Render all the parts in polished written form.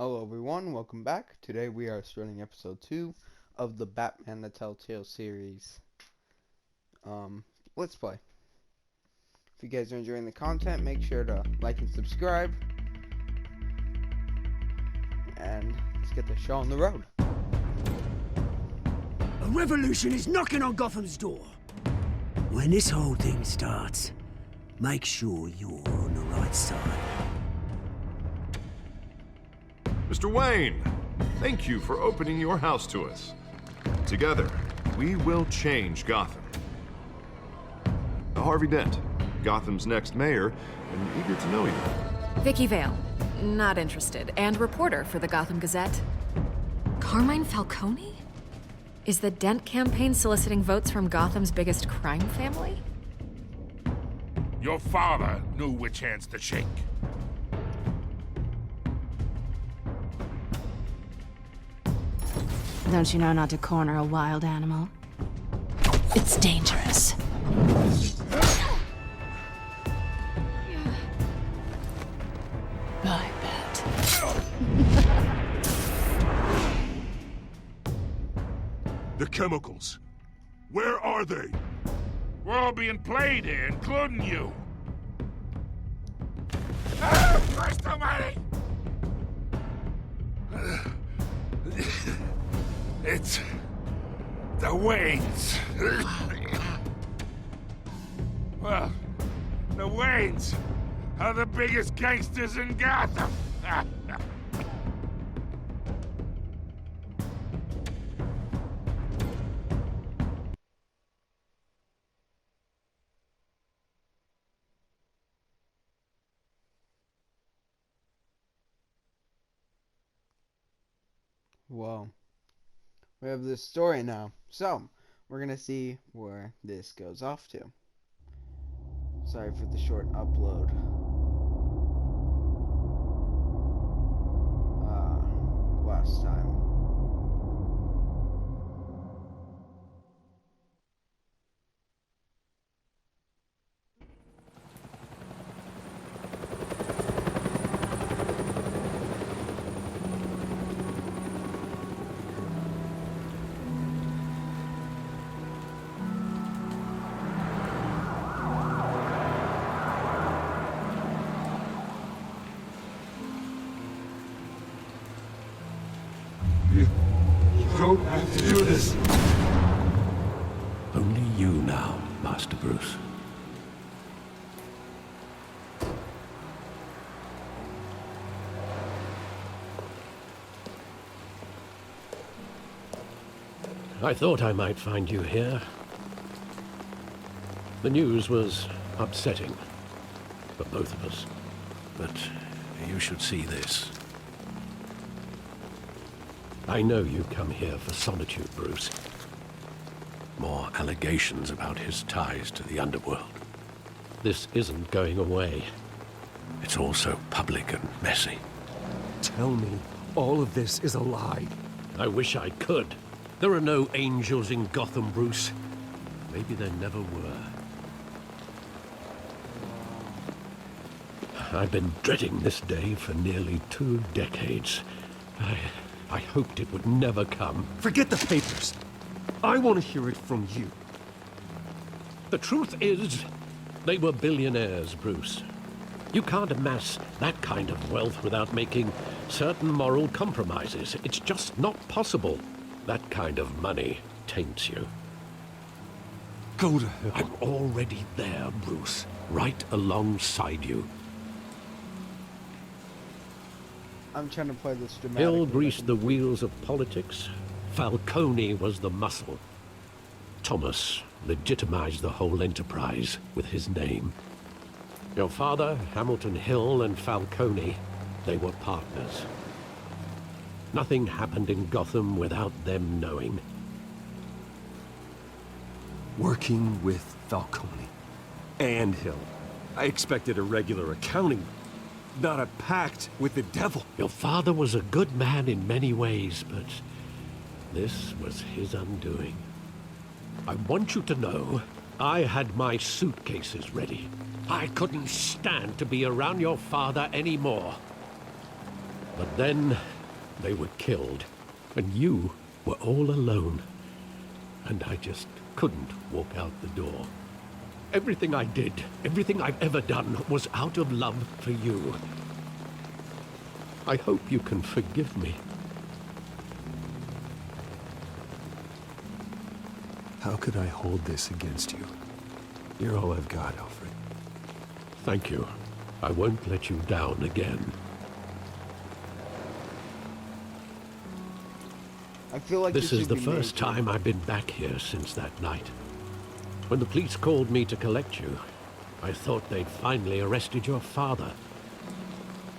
Hello everyone, welcome back. Today we are starting episode 2 of the Batman the Telltale series. Let's play. If you guys are enjoying the content, make sure to like and subscribe. And let's get the show on the road. A revolution is knocking on Gotham's door. When this whole thing starts, make sure you're on the right side. Mr. Wayne, thank you for opening your house to us. Together, we will change Gotham. Harvey Dent, Gotham's next mayor, and eager to know you. Vicky Vale, not interested, and reporter for the Gotham Gazette. Carmine Falcone? Is the Dent campaign soliciting votes from Gotham's biggest crime family? Your father knew which hands to shake. Don't you know not to corner a wild animal? It's dangerous. I bet. The chemicals. Where are they? We're all being played here, including you. Christ almighty! It's the Waynes. Well, the Waynes are the biggest gangsters in Gotham. Whoa. We have this story now. So, we're gonna see where this goes off to. Sorry for the short upload. Last time. Don't have to do this. Only you now, Master Bruce. I thought I might find you here. The news was upsetting for both of us, but you should see this. I know you come here for solitude, Bruce. More allegations about his ties to the underworld. This isn't going away. It's all so public and messy. Tell me all of this is a lie. I wish I could. There are no angels in Gotham, Bruce. Maybe there never were. I've been dreading this day for nearly 2 decades. I hoped it would never come. Forget the papers. I want to hear it from you. The truth is, they were billionaires, Bruce. You can't amass that kind of wealth without making certain moral compromises. It's just not possible. That kind of money taints you. Go to hell. I'm already there, Bruce. Right alongside you. I'm trying to play this dramatic. Hill greased the wheels of politics. Falcone was the muscle. Thomas legitimized the whole enterprise with his name. Your father, Hamilton Hill, and Falcone, they were partners. Nothing happened in Gotham without them knowing. Working with Falcone and Hill. I expected a regular accounting, not a pact with the devil. Your father was a good man in many ways, but this was his undoing. I want you to know, I had my suitcases ready. I couldn't stand to be around your father anymore. But then they were killed, and you were all alone. And I just couldn't walk out the door. Everything I did, everything I've ever done, was out of love for you. I hope you can forgive me. How could I hold this against you? You're all I've got, Alfred. Thank you. I won't let you down again. I feel like This is should the be first made. time I've been back here since that night. When the police called me to collect you, I thought they'd finally arrested your father.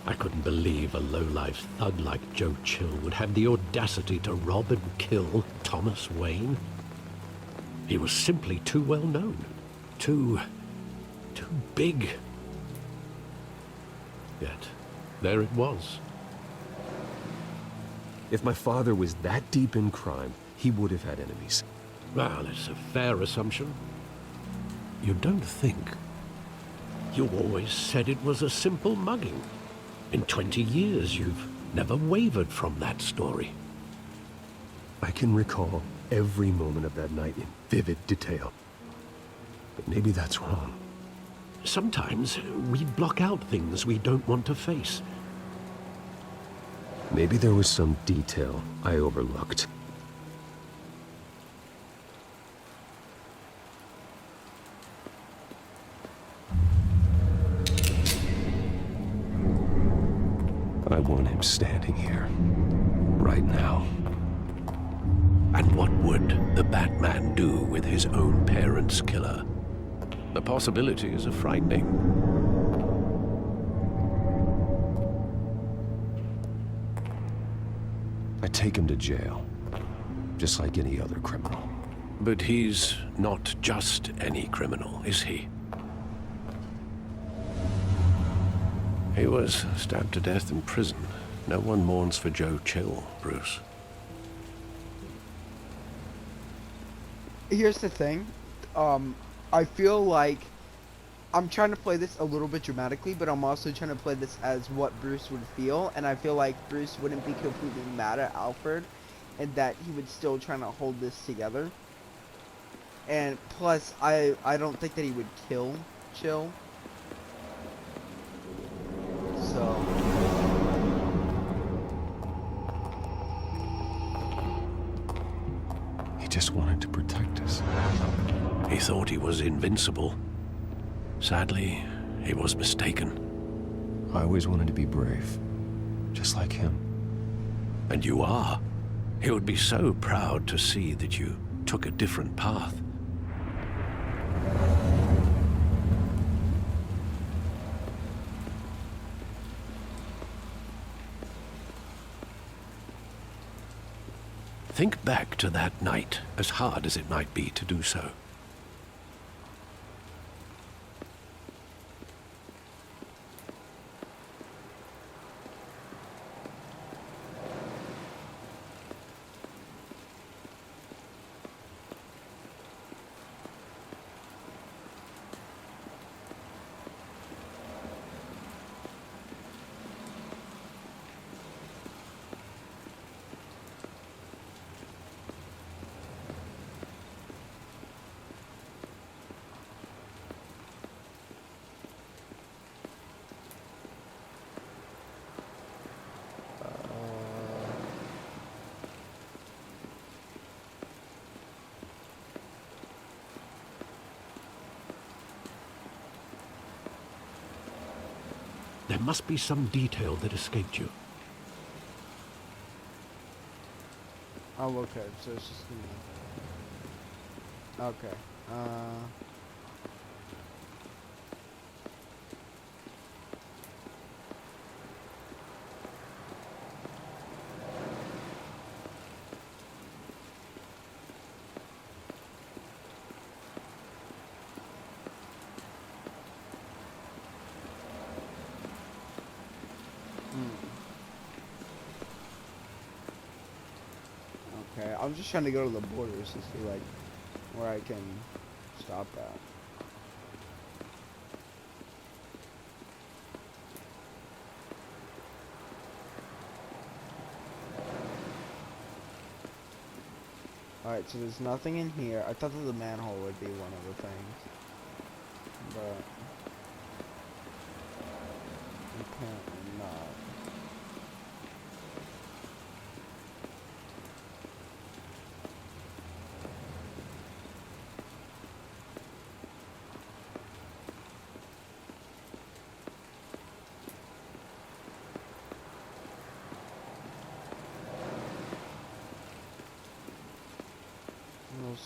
I couldn't believe a low-life thug like Joe Chill would have the audacity to rob and kill Thomas Wayne. He was simply too well known. Too big. Yet, there it was. If my father was that deep in crime, he would have had enemies. Well, it's a fair assumption. You don't think? You always said it was a simple mugging. In 20 years, you've never wavered from that story. I can recall every moment of that night in vivid detail. But maybe that's wrong. Sometimes we block out things we don't want to face. Maybe there was some detail I overlooked. I want him standing here, right now. And what would the Batman do with his own parents' killer? The possibilities are frightening. I take him to jail, just like any other criminal. But he's not just any criminal, is he? He was stabbed to death in prison. No one mourns for Joe Chill, Bruce. Here's the thing. I feel like I'm trying to play this a little bit dramatically, but I'm also trying to play this as what Bruce would feel, and I feel like Bruce wouldn't be completely mad at Alfred, and that he would still trying to hold this together. And plus, I don't think that he would kill Chill. So He just wanted to protect us. He thought he was invincible. Sadly, he was mistaken. I always wanted to be brave, just like him. And you are. He would be so proud to see that you took a different path. Think back to that night, as hard as it might be to do so. There must be some detail that escaped you. oh, okay. So it's just gonna... Okay. Okay, I'm just trying to go to the borders to see like where I can stop at. Alright, so there's nothing in here. I thought that the manhole would be one of the things. But apparently not.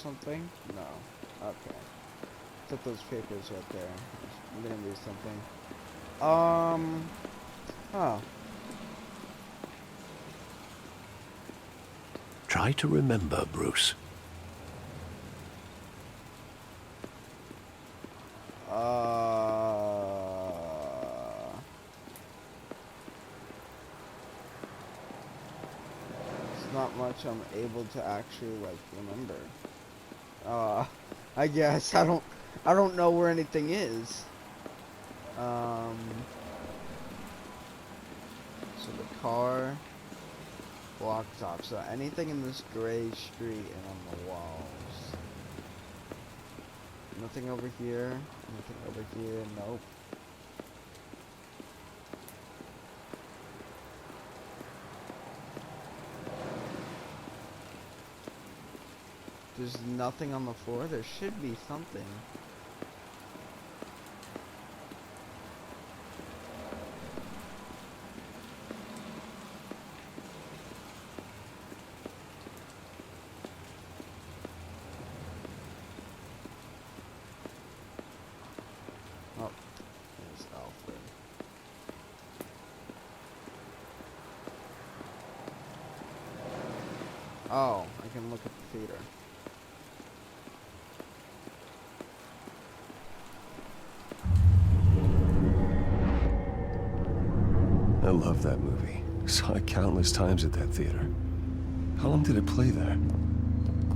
Something? No. Okay. Put those papers right there. I'm gonna do something. Huh. Try to remember, Bruce. It's not much I'm able to actually, like, remember. I guess I don't know where anything is. So the car blocked off. So anything in this gray street and on the walls. Nothing over here. Nothing over here. Nope. There's nothing on the floor. There should be something. Oh, there's Alfred. Oh, I can look at the theater. I love that movie. Saw it countless times at that theater. How long did it play there?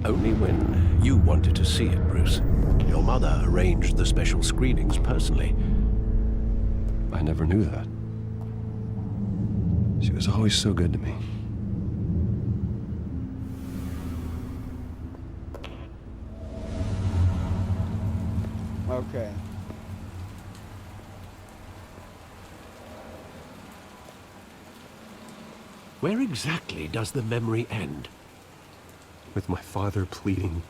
Only when you wanted to see it, Bruce. Your mother arranged the special screenings personally. I never knew that. She was always so good to me. Okay. Where exactly does the memory end? With my father pleading,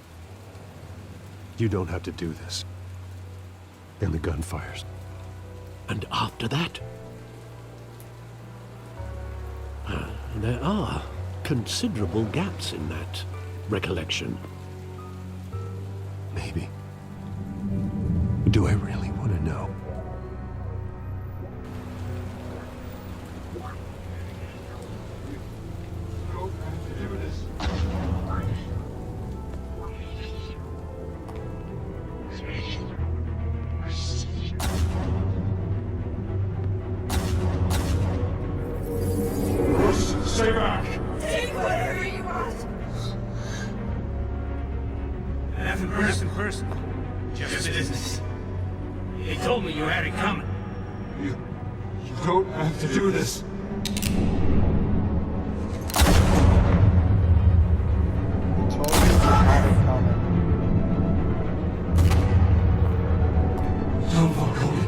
"You don't have to do this." And the gun fires. And after that? There are considerable gaps in that recollection. Maybe. Do I really want to know? Stay back! Take whatever you want. Nothing personal. Just business. He told me you had it coming. You don't have to do this. You told me you had it coming. Don't walk away.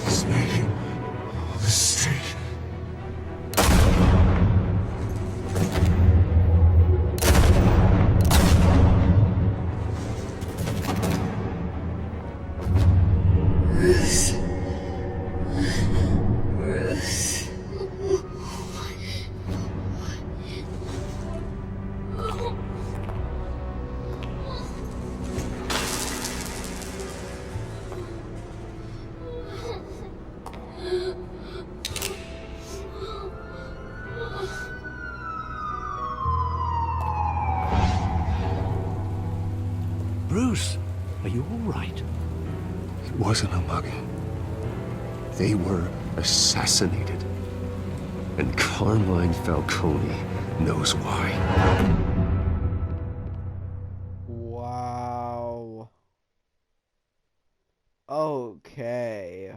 He's making a mistake. Bruce, are you all right? It wasn't a mugging. They were assassinated. And Carmine Falcone knows why. Wow. Okay.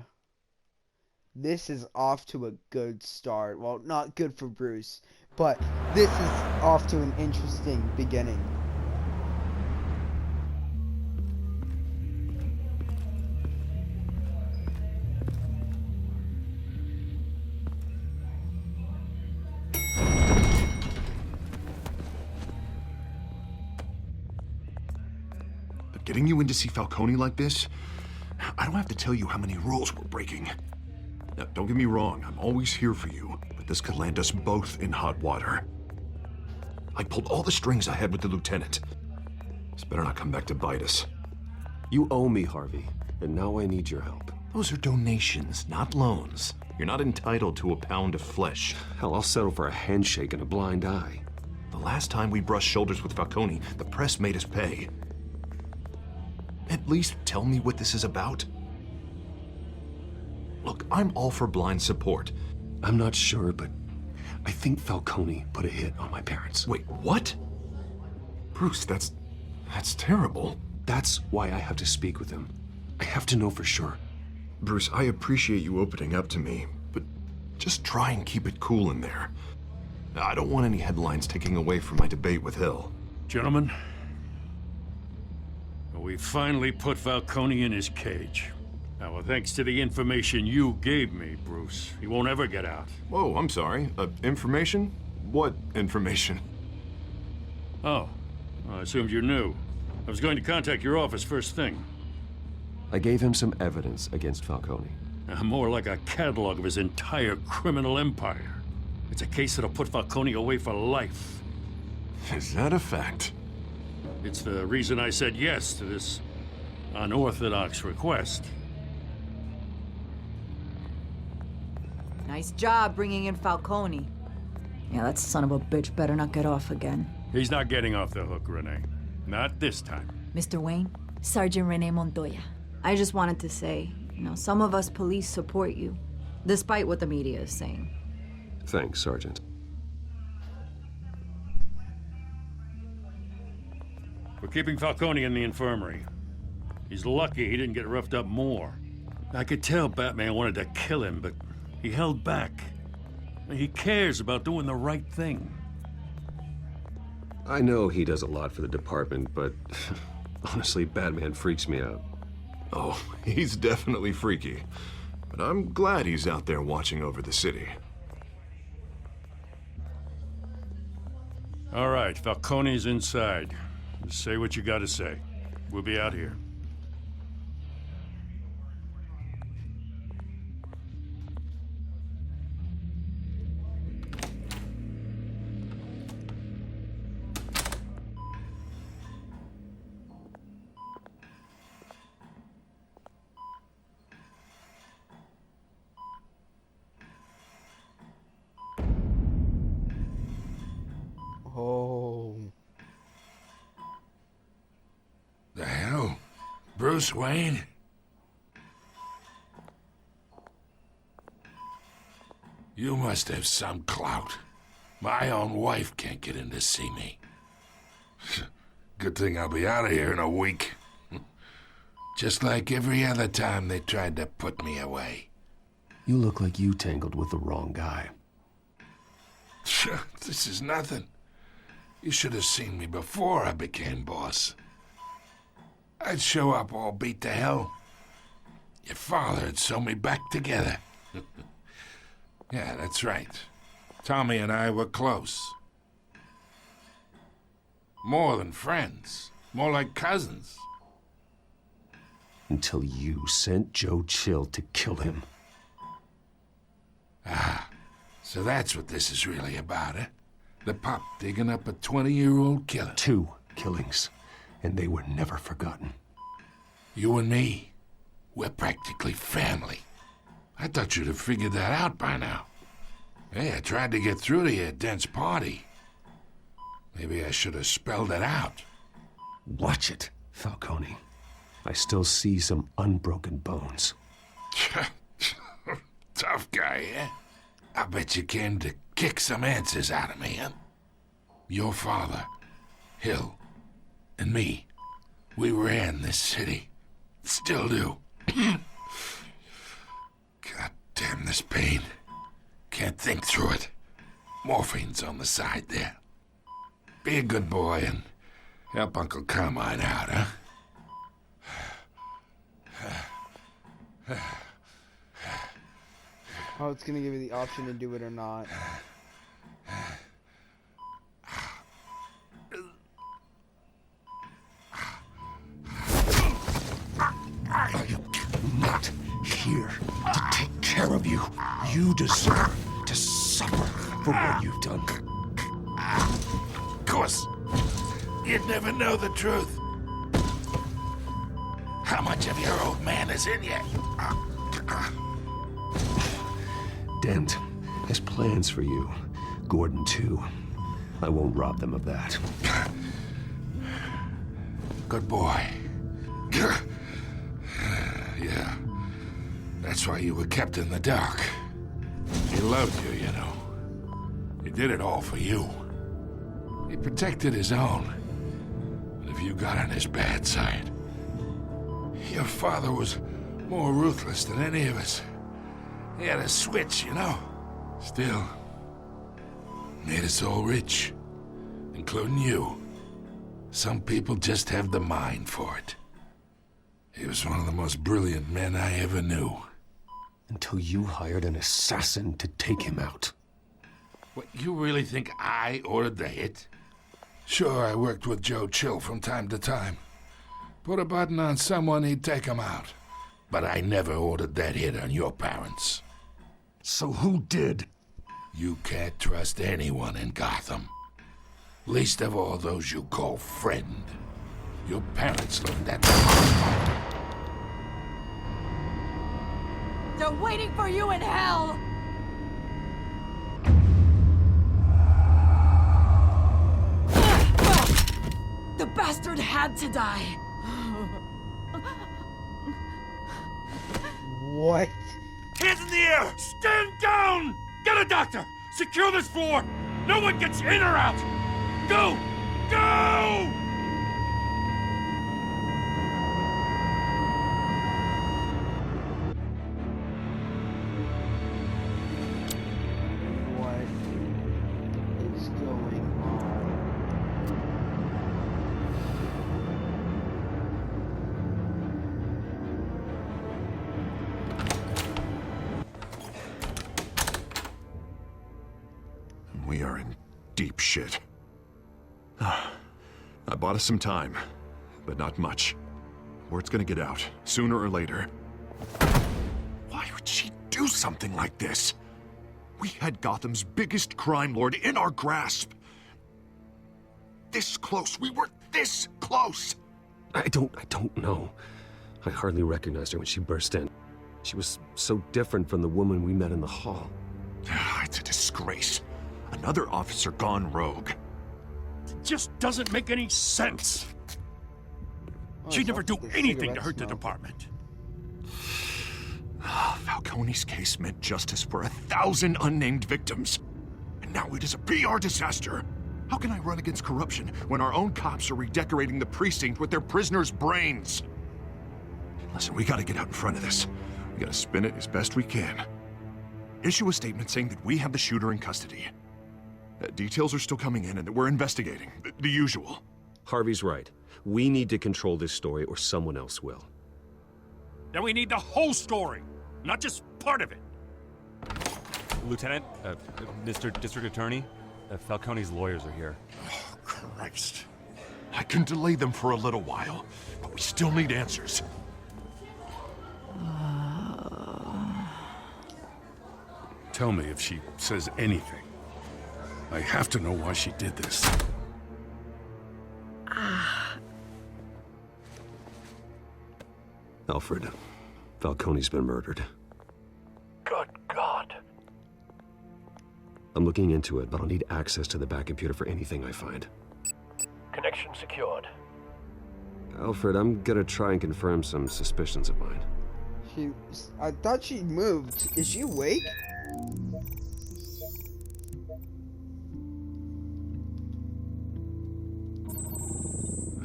This is off to a good start. Well, not good for Bruce, But this is off to an interesting beginning. But getting you in to see Falcone like this, I don't have to tell you how many rules we're breaking. Now, don't get me wrong, I'm always here for you, but this could land us both in hot water. I pulled all the strings I had with the lieutenant. This better not come back to bite us. You owe me, Harvey, and now I need your help. Those are donations, not loans. You're not entitled to a pound of flesh. Hell, I'll settle for a handshake and a blind eye. The last time we brushed shoulders with Falcone, the press made us pay. At least tell me what this is about. Look, I'm all for blind support. I'm not sure, but I think Falcone put a hit on my parents. Wait, what? Bruce, that's terrible. That's why I have to speak with him. I have to know for sure. Bruce, I appreciate you opening up to me, but just try and keep it cool in there. I don't want any headlines taking away from my debate with Hill. Gentlemen, we finally put Falcone in his cage. Now, well, thanks to the information you gave me, Bruce, he won't ever get out. Whoa, I'm sorry. Information? What information? Oh, I assumed you knew. I was going to contact your office first thing. I gave him some evidence against Falcone. More like a catalog of his entire criminal empire. It's a case that'll put Falcone away for life. Is that a fact? It's the reason I said yes to this unorthodox request. Nice job bringing in Falcone. Yeah, that son of a bitch better not get off again. He's not getting off the hook, Renee. Not this time. Mr. Wayne, Sergeant Renee Montoya. I just wanted to say, some of us police support you, despite what the media is saying. Thanks, Sergeant. We're keeping Falcone in the infirmary. He's lucky he didn't get roughed up more. I could tell Batman wanted to kill him, but he held back. He cares about doing the right thing. I know he does a lot for the department, but honestly, Batman freaks me out. Oh, he's definitely freaky. But I'm glad he's out there watching over the city. All right, Falcone's inside. Just say what you gotta say. We'll be out here. Oh. The hell? Bruce Wayne? You must have some clout. My own wife can't get in to see me. Good thing I'll be out of here in a week. Just like every other time they tried to put me away. You look like you tangled with the wrong guy. This is nothing. You should have seen me before I became boss. I'd show up all beat to hell. Your father had sew me back together. Yeah, that's right. Tommy and I were close. More than friends. More like cousins. Until you sent Joe Chill to kill him. Ah, so that's what this is really about, eh? The pup digging up a 20-year-old killer. 2 killings, and they were never forgotten. You and me, we're practically family. I thought you'd have figured that out by now. Hey, I tried to get through to you at Dent's party. Maybe I should have spelled it out. Watch it, Falcone. I still see some unbroken bones. Tough guy, eh? I bet you came to kick some answers out of me, huh? Your father, Hill, and me, we ran this city. Still do. God damn this pain. Can't think through it. Morphine's on the side there. Be a good boy and help Uncle Carmine out, huh? Oh, it's gonna give you the option to do it or not. I am not here to take care of you. You deserve to suffer for what you've done. Of course, you'd never know the truth. How much of your old man is in you? Dent has plans for you. Gordon, too. I won't rob them of that. Good boy. Yeah. That's why you were kept in the dark. He loved you, you know. He did it all for you. He protected his own. And if you got on his bad side, your father was more ruthless than any of us. He had a switch, you know. Still, made us all rich, including you. Some people just have the mind for it. He was one of the most brilliant men I ever knew. Until you hired an assassin to take him out. What, you really think I ordered the hit? Sure, I worked with Joe Chill from time to time. Put a button on someone, he'd take him out. But I never ordered that hit on your parents. So who did? You can't trust anyone in Gotham. Least of all those you call friend. Your parents learned that. They're waiting for you in hell! The bastard had to die! What? Hands in the air! Stand down! Get a doctor! Secure this floor! No one gets in or out! Go! Go! What is going on? We are in deep shit. I bought us some time, but not much. Word's gonna get out, sooner or later. Why would she do something like this? We had Gotham's biggest crime lord in our grasp. This close, we were this close! I don't know. I hardly recognized her when she burst in. She was so different from the woman we met in the hall. It's a disgrace. Another officer gone rogue. It just doesn't make any sense. Oh, She'd it's never off do the anything cigarette to hurt the smoke. department. Falcone's case meant justice for 1,000 unnamed victims. And now it is a PR disaster. How can I run against corruption when our own cops are redecorating the precinct with their prisoners' brains? Listen, we gotta get out in front of this. We gotta spin it as best we can. Issue a statement saying that we have the shooter in custody. Details are still coming in and that we're investigating. The usual. Harvey's right. We need to control this story or someone else will. Then we need the whole story, not just part of it. Lieutenant, Mr. District Attorney, Falcone's lawyers are here. Oh, Christ. I can delay them for a little while, but we still need answers. Tell me if she says anything. I have to know why she did this. Alfred, Falcone's been murdered. Good God. I'm looking into it, but I'll need access to the back computer for anything I find. Connection secured. Alfred, I'm gonna try and confirm some suspicions of mine. I thought she moved. Is she awake?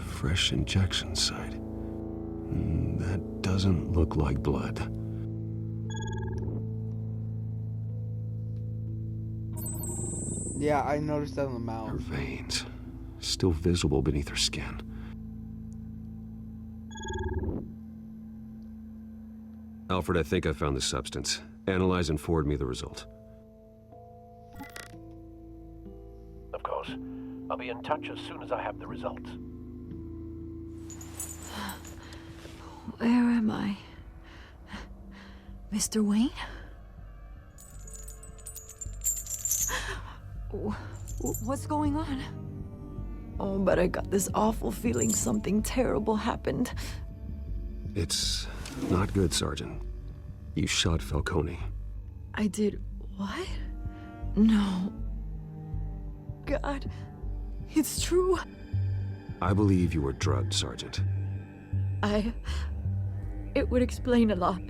Fresh injection site. That doesn't look like blood. Yeah, I noticed that on the Her mouth. veins, still visible beneath her skin. Alfred, I think I found the substance. Analyze and forward me the result. Of course. I'll be in touch as soon as I have the results. Where am I? Mr. Wayne? What's going on? Oh, but I got this awful feeling something terrible happened. It's not good, Sergeant. You shot Falcone. I did what? No. God, it's true. I believe you were drugged, Sergeant. It would explain a lot.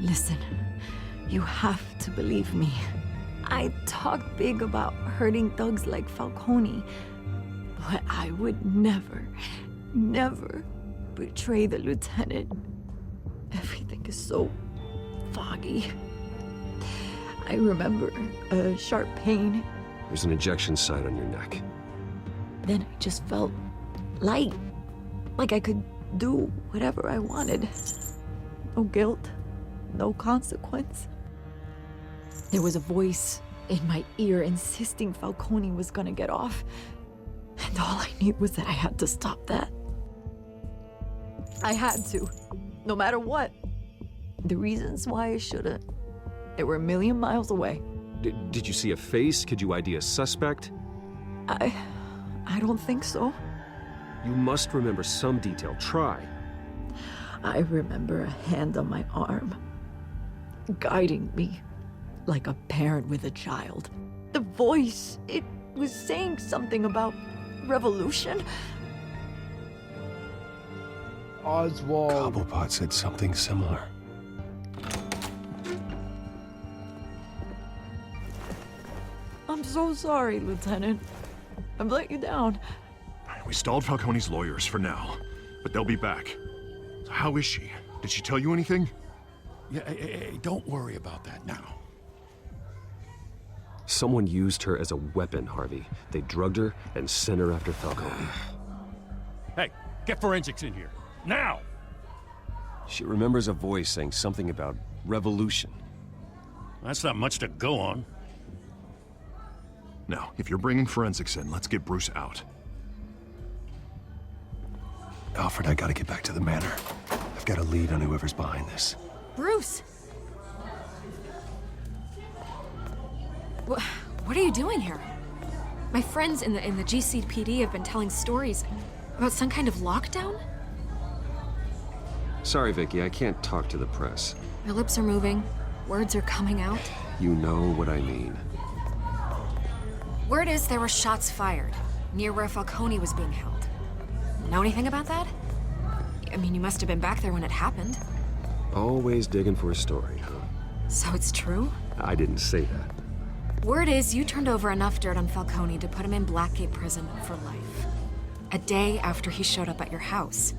Listen, you have to believe me. I talk big about hurting thugs like Falcone, but I would never, never betray the lieutenant. Everything is so foggy. I remember a sharp pain. There's an injection site on your neck. Then I just felt light, like I could do whatever I wanted. No guilt, no consequence. There was a voice in my ear insisting Falcone was gonna get off. And all I knew was that I had to stop that. I had to, no matter what. The reasons why I shouldn't, they were a million miles away. Did you see a face? Could you ID a suspect? I don't think so. You must remember some detail. Try. I remember a hand on my arm, guiding me like a parent with a child. The voice, it was saying something about revolution. Oswald. Cobblepot said something similar. I'm so sorry, Lieutenant. I've let you down. We stalled Falcone's lawyers for now, but they'll be back. So how is she? Did she tell you anything? Yeah, hey, don't worry about that now. Someone used her as a weapon, Harvey. They drugged her and sent her after Falcone. Hey, get forensics in here. Now! She remembers a voice saying something about revolution. That's not much to go on. Now, if you're bringing forensics in, let's get Bruce out. Alfred, I gotta get back to the manor. I've got a lead on whoever's behind this. Bruce! What are you doing here? My friends in the GCPD have been telling stories about some kind of lockdown? Sorry, Vicky, I can't talk to the press. My lips are moving. Words are coming out. You know what I mean. Word is there were shots fired near where Falcone was being held. Know anything about that? I mean, you must have been back there when it happened. Always digging for a story, huh? So it's true? I didn't say that. Word is you turned over enough dirt on Falcone to put him in Blackgate Prison for life. A day after he showed up at your house.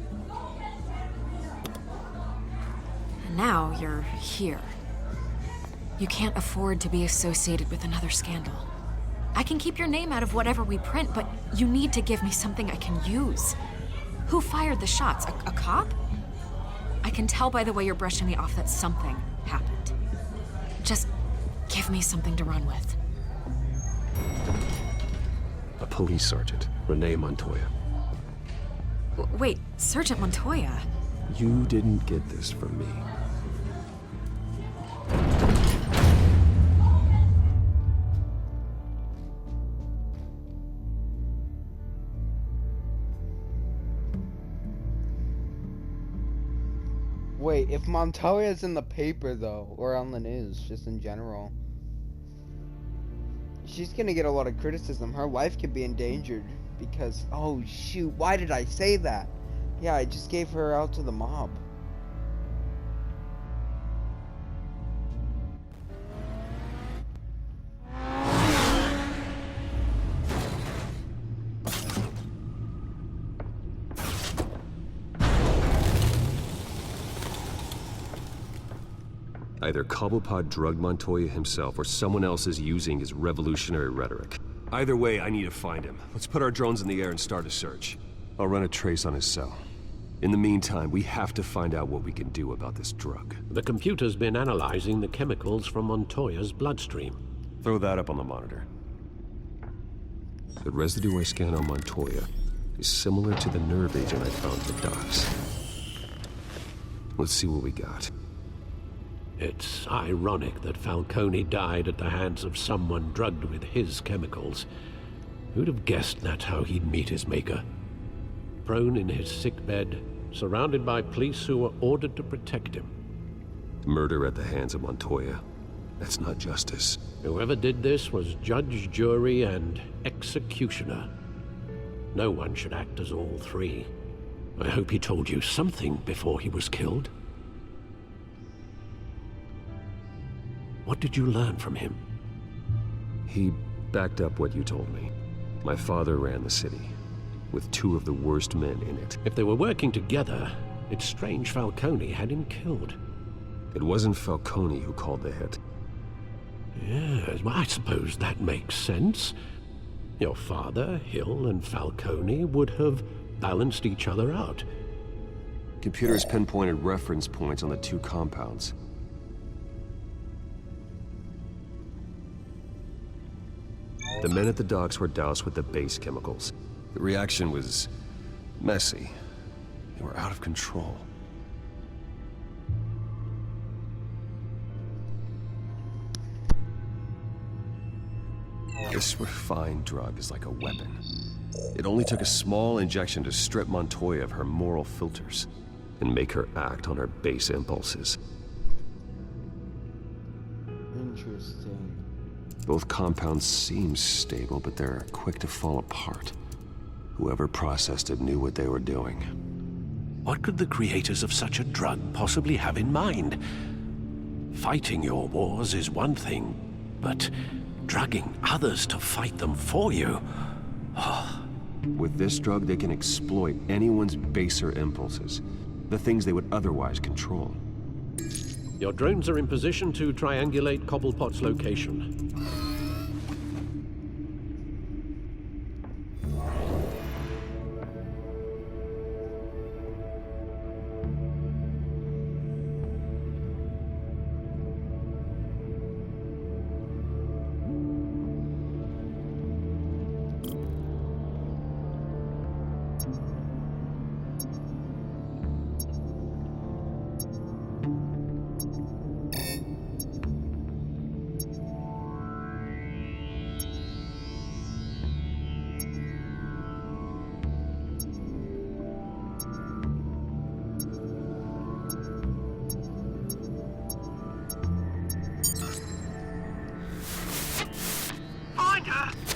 And now you're here. You can't afford to be associated with another scandal. I can keep your name out of whatever we print, but you need to give me something I can use. Who fired the shots? A cop? I can tell by the way you're brushing me off that something happened. Just give me something to run with. A police sergeant, Renee Montoya. Wait, Sergeant Montoya? You didn't get this from me. Wait, if Montoya's in the paper though, or on the news, just in general, she's gonna get a lot of criticism. Her life could be endangered because, oh shoot, why did I say that? Yeah, I just gave her out to the mob. Either Cobblepot drugged Montoya himself or someone else is using his revolutionary rhetoric. Either way, I need to find him. Let's put our drones in the air and start a search. I'll run a trace on his cell. In the meantime, we have to find out what we can do about this drug. The computer's been analyzing the chemicals from Montoya's bloodstream. Throw that up on the monitor. The residue I scanned on Montoya is similar to the nerve agent I found at the docks. Let's see what we got. It's ironic that Falcone died at the hands of someone drugged with his chemicals. Who'd have guessed that's how he'd meet his maker? Prone in his sickbed, surrounded by police who were ordered to protect him. Murder at the hands of Montoya. That's not justice. Whoever did this was judge, jury, and executioner. No one should act as all three. I hope he told you something before he was killed. What did you learn from him? He backed up what you told me. My father ran the city, with two of the worst men in it. If they were working together, it's strange Falcone had him killed. It wasn't Falcone who called the hit. Yes, well, I suppose that makes sense. Your father, Hill, and Falcone would have balanced each other out. Computers pinpointed reference points on the two compounds. The men at the docks were doused with the base chemicals. The reaction was messy. They were out of control. This refined drug is like a weapon. It only took a small injection to strip Montoya of her moral filters and make her act on her base impulses. Interesting. Both compounds seem stable, but they're quick to fall apart. Whoever processed it knew what they were doing. What could the creators of such a drug possibly have in mind? Fighting your wars is one thing, but drugging others to fight them for you? With this drug, they can exploit anyone's baser impulses, the things they would otherwise control. Your drones are in position to triangulate Cobblepot's location.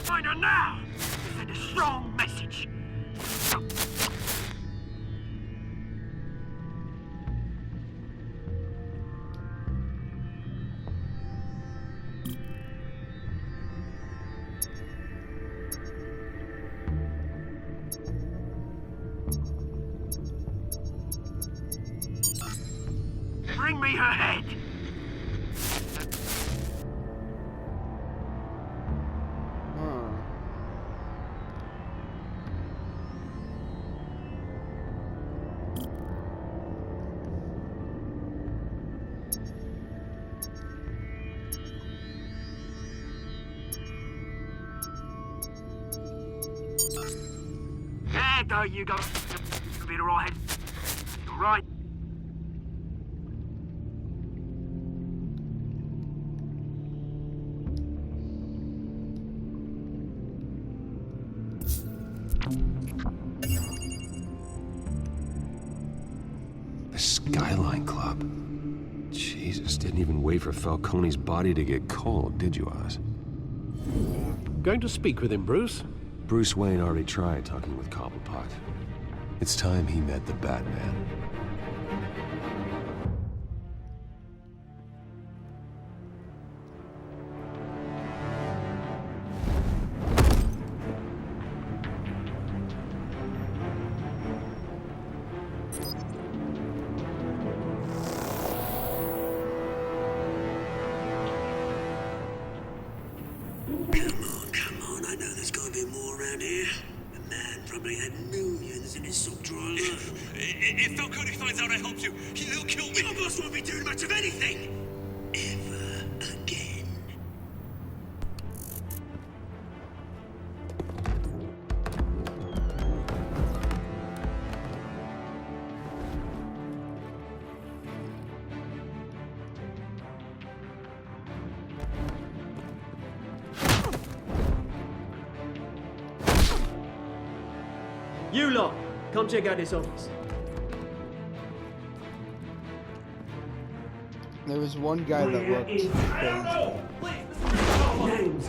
Find her now! Send a strong message. Bring me her head! There you go. You'll be alright. Alright. The Skyline Club. Jesus, didn't even wait for Falcone's body to get cold, did you, Oz? Going to speak with him, Bruce? Bruce Wayne already tried talking with Cobblepot. It's time he met the Batman. Come on, I know Falcone had millions in his sub-dry loan. If Falcone finds out I helped you, he'll kill me. Your boss won't be doing much of anything! Ever again. You lot, come check out this office. There was one guy that looked crazy. Names.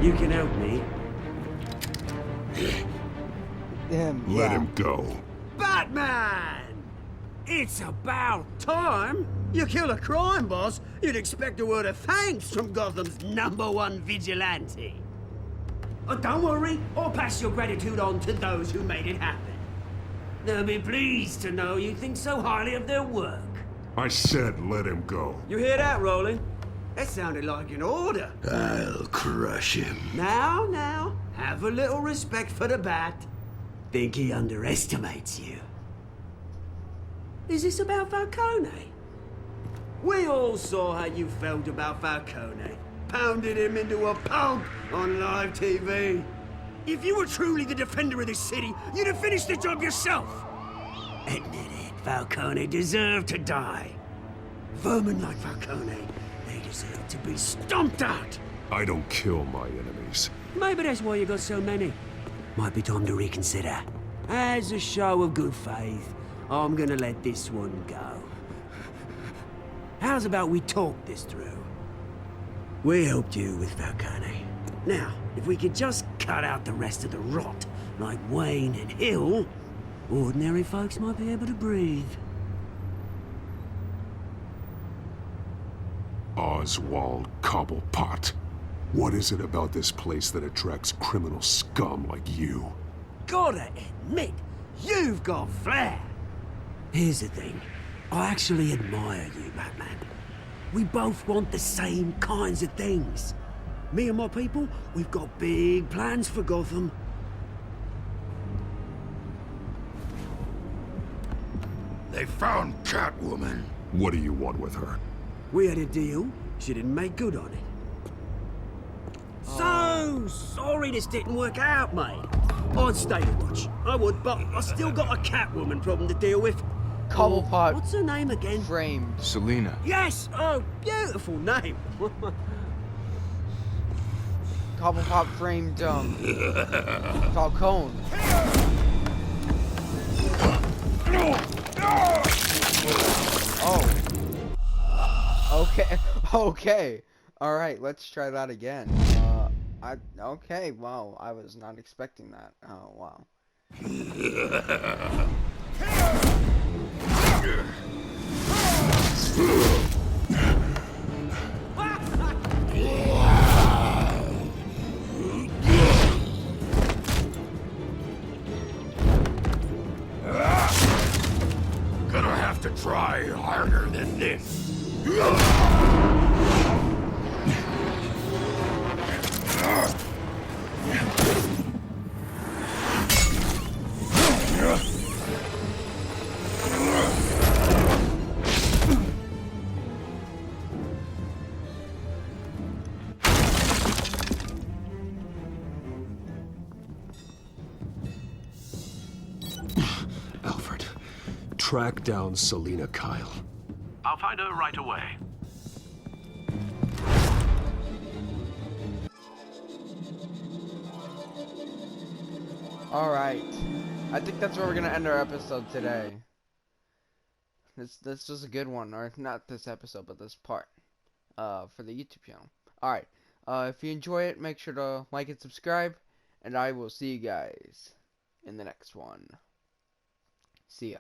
You can help me. Let him go. Batman! It's about time! You kill a crime boss, you'd expect a word of thanks from Gotham's #1 vigilante. Oh, don't worry, I'll pass your gratitude on to those who made it happen. They'll be pleased to know you think so highly of their work. I said let him go. You hear that, Roland? That sounded like an order. I'll crush him. Now, have a little respect for the Bat. Think he underestimates you. Is this about Falcone? We all saw how you felt about Falcone. Pounded him into a pulp on live TV. If you were truly the defender of this city, you'd have finished the job yourself. Admit it, Falcone deserved to die. Vermin like Falcone, they deserve to be stomped out. I don't kill my enemies. Maybe that's why you got so many. Might be time to reconsider. As a show of good faith, I'm gonna let this one go. How's about we talk this through? We helped you with Falcone. Now, if we could just cut out the rest of the rot, like Wayne and Hill, ordinary folks might be able to breathe. Oswald Cobblepot. What is it about this place that attracts criminal scum like you? Gotta admit, you've got flair. Here's the thing. I actually admire you, Batman. We both want the same kinds of things. Me and my people, we've got big plans for Gotham. They found Catwoman. What do you want with her? We had a deal. She didn't make good on it. So sorry this didn't work out, mate. I'd stay to watch. I would, but I still got a Catwoman problem to deal with. Cobblepot. What's her name again? Framed. Selina. Yes! Oh, beautiful name. Cobblepot framed, Falcone. Oh. Okay. Okay. All right. Let's try that again. Okay. Wow. I was not expecting that. Oh. Wow. Gonna have to try harder than this. Alfred, track down Selina Kyle. I'll find her right away. Alright. I think that's where we're gonna end our episode today. This was a good one, or not this episode, but this part. For the YouTube channel. Alright. If you enjoy it, make sure to like and subscribe. And I will see you guys in the next one. See ya.